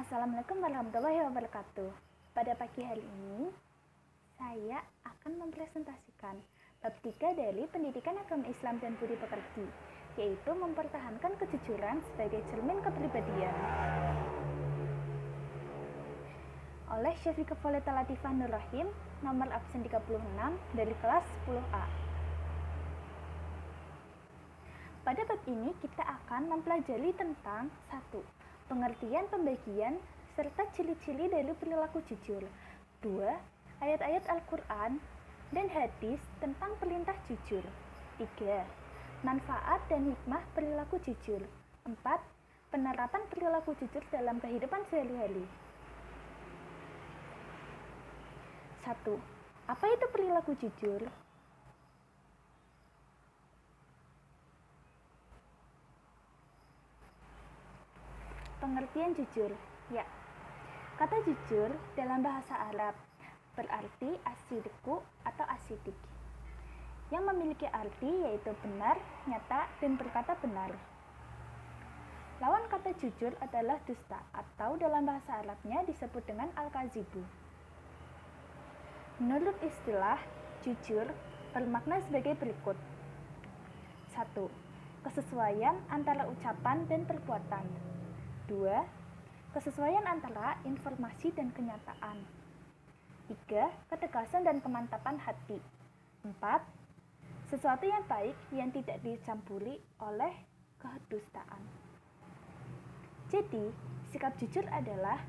Assalamualaikum warahmatullahi wabarakatuh. Pada pagi hari ini, saya akan mempresentasikan bab 3 dari Pendidikan Agama Islam dan Budi Pekerti, yaitu mempertahankan kejujuran sebagai cermin kepribadian. Oleh Syafiqah Latifah Nur Rahim, nomor absen 36 dari kelas 10A. Pada bab ini kita akan mempelajari tentang 1. Pengertian pembagian serta ciri-ciri dari perilaku jujur. 2. Ayat-ayat Al-Quran dan hadis tentang perintah jujur. 3. Manfaat dan hikmah perilaku jujur. 4. Penerapan perilaku jujur dalam kehidupan sehari-hari. 1. Apa itu perilaku jujur? Pengertian jujur. Ya, kata jujur dalam bahasa Arab berarti asidku atau asidik, yang memiliki arti yaitu benar, nyata, dan berkata benar. Lawan kata jujur adalah dusta atau dalam bahasa Arabnya disebut dengan al-kazibu. Menurut istilah, jujur bermakna sebagai berikut. 1. Kesesuaian antara ucapan dan perbuatan. 2. Kesesuaian antara informasi dan kenyataan. 3. Ketegasan dan kemantapan hati. 4. Sesuatu yang baik yang tidak dicampuri oleh kedustaan. Jadi, sikap jujur adalah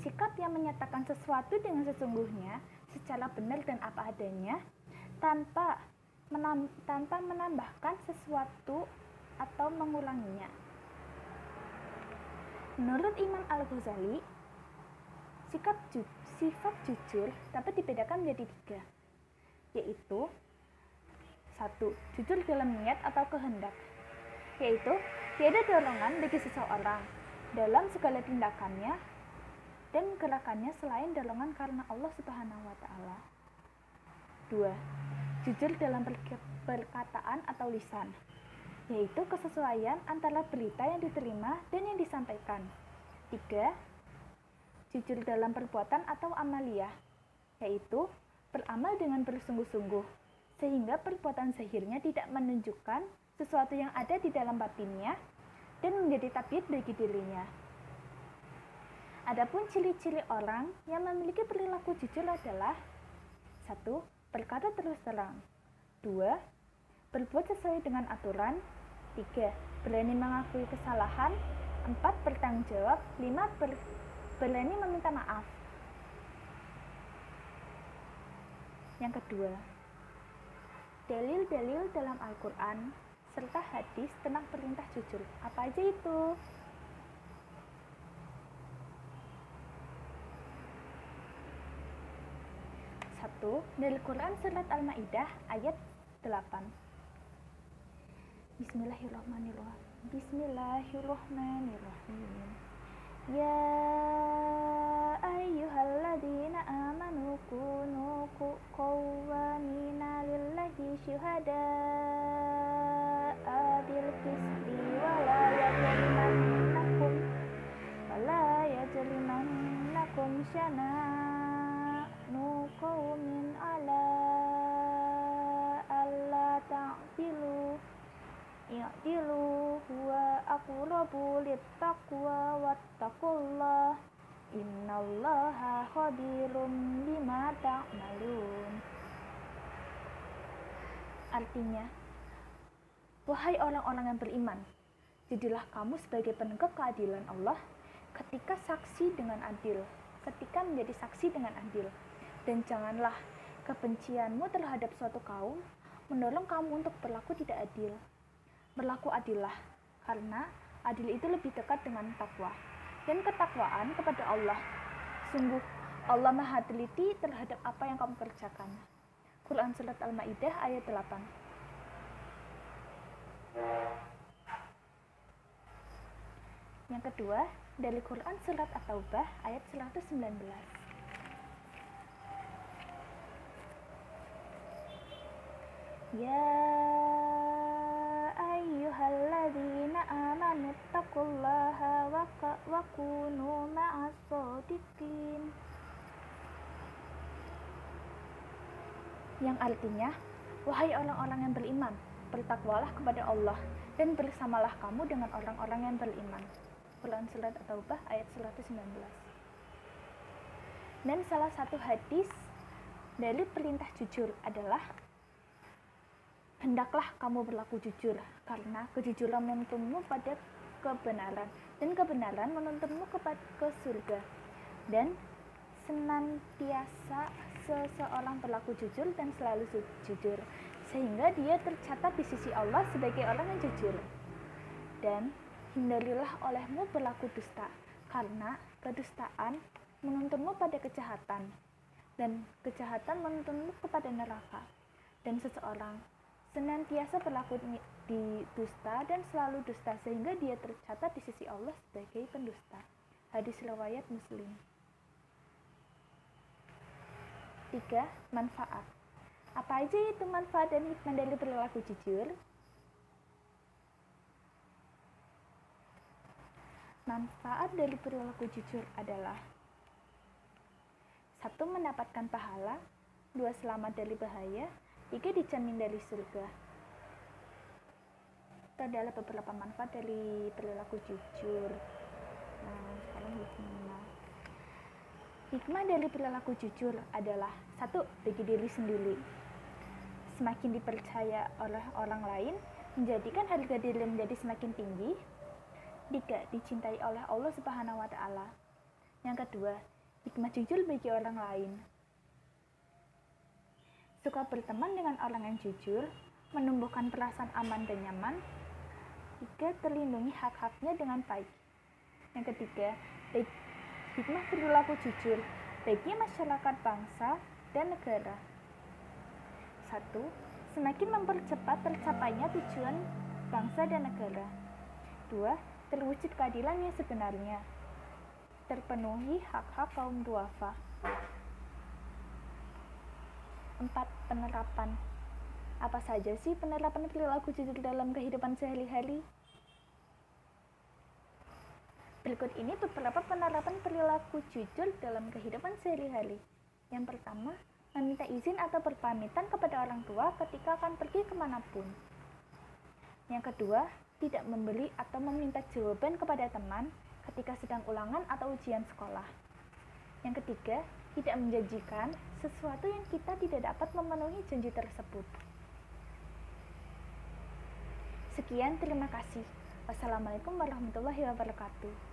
sikap yang menyatakan sesuatu dengan sesungguhnya, secara benar dan apa adanya, tanpa menambahkan sesuatu atau mengulanginya. Menurut Imam Al-Ghazali, sifat jujur dapat dibedakan menjadi 3, yaitu 1. Jujur dalam niat atau kehendak, yaitu tiada dorongan bagi seseorang dalam segala tindakannya dan gerakannya selain dorongan karena Allah Subhanahu wa Ta'ala. 2. Jujur dalam perkataan atau lisan, yaitu kesesuaian antara berita yang diterima dan yang disampaikan. 3. Jujur dalam perbuatan atau amaliyah, yaitu beramal dengan bersungguh-sungguh, sehingga perbuatan zahirnya tidak menunjukkan sesuatu yang ada di dalam batinnya dan menjadi tabiat bagi dirinya. Adapun ciri-ciri orang yang memiliki perilaku jujur adalah 1. Berkata terus terang. 2. Berbuat sesuai dengan aturan. 3. Berani mengakui kesalahan. 4. Bertanggung jawab. 5. Berani meminta maaf. Yang kedua, dalil-dalil dalam Al-Quran serta hadis tentang perintah jujur. Apa aja itu? 1. Dari Quran surat Al-Maidah ayat 8. Bismillahirrahmanirrahim. Ya ayyuhalladzina amanu kunu qawwamina lillahi syuhada'a bil qisti wala yajrimannakum syana'nu qaumin ala alla ta'dilu i'dilu huwa aqrabu littaqwa wattaqullah innallaha khabirum bima ta'malun. Artinya, wahai orang-orang yang beriman, jadilah kamu sebagai penegak keadilan Allah ketika menjadi saksi dengan adil, dan janganlah kebencianmu terhadap suatu kaum mendorong kamu untuk berlaku tidak adil. Berlaku adillah, karena adil itu lebih dekat dengan takwa dan ketakwaan kepada Allah. Sungguh Allah Maha teliti terhadap apa yang kamu kerjakan. Quran surat Al-Maidah ayat 8. Yang kedua, dari Quran surat At-Taubah ayat 119. Ya ayyuhalladzina amanu taqullaha wa kunu ma'as shodiqin. Yang artinya, wahai orang-orang yang beriman, bertakwalah kepada Allah dan bersamalah kamu dengan orang-orang yang beriman. Quran Surat At-Taubah ayat 119. Dan salah satu hadis dari perintah jujur adalah, hendaklah kamu berlaku jujur, karena kejujuran menuntunmu pada kebenaran, dan kebenaran menuntunmu ke surga. Dan senantiasa seseorang berlaku jujur dan selalu jujur, sehingga dia tercatat di sisi Allah sebagai orang yang jujur. Dan hindarilah olehmu berlaku dusta, karena kedustaan menuntunmu pada kejahatan, dan kejahatan menuntunmu kepada neraka. Dan seseorang senantiasa berlaku di dusta dan selalu dusta, sehingga dia tercatat di sisi Allah sebagai pendusta. Hadis riwayat Muslim. 3. Manfaat. Apa aja itu manfaat dan hikmah dari perilaku jujur? Manfaat dari perilaku jujur adalah: 1. Mendapatkan pahala. 2. Selamat dari bahaya. 3. Dijamin dari surga. Itu adalah beberapa manfaat dari perilaku jujur. Nah, sekarang hikmah. Hikmah dari perilaku jujur adalah: 1. Bagi diri sendiri, semakin dipercaya oleh orang lain, menjadikan harga diri menjadi semakin tinggi. 3. Dicintai oleh Allah Subhanahu wa Ta'ala. Yang kedua, hikmah jujur bagi orang lain. Suka berteman dengan orang yang jujur, menumbuhkan perasaan aman dan nyaman. 3. Terlindungi hak-haknya dengan baik. Yang ketiga, hikmah perilaku jujur bagi masyarakat, bangsa, dan negara. 1. Semakin mempercepat tercapainya tujuan bangsa dan negara. 2. Terwujud keadilan yang sebenarnya. Terpenuhi hak-hak kaum duafa. 4. Penerapan. Apa saja sih penerapan perilaku jujur dalam kehidupan sehari-hari? Berikut ini beberapa penerapan perilaku jujur dalam kehidupan sehari-hari. Yang pertama, meminta izin atau berpamitan kepada orang tua ketika akan pergi kemanapun. Yang kedua, tidak memberi atau meminta jawaban kepada teman ketika sedang ulangan atau ujian sekolah. Yang ketiga, tidak menjanjikan sesuatu yang kita tidak dapat memenuhi janji tersebut. Sekian, terima kasih. Wassalamualaikum warahmatullahi wabarakatuh.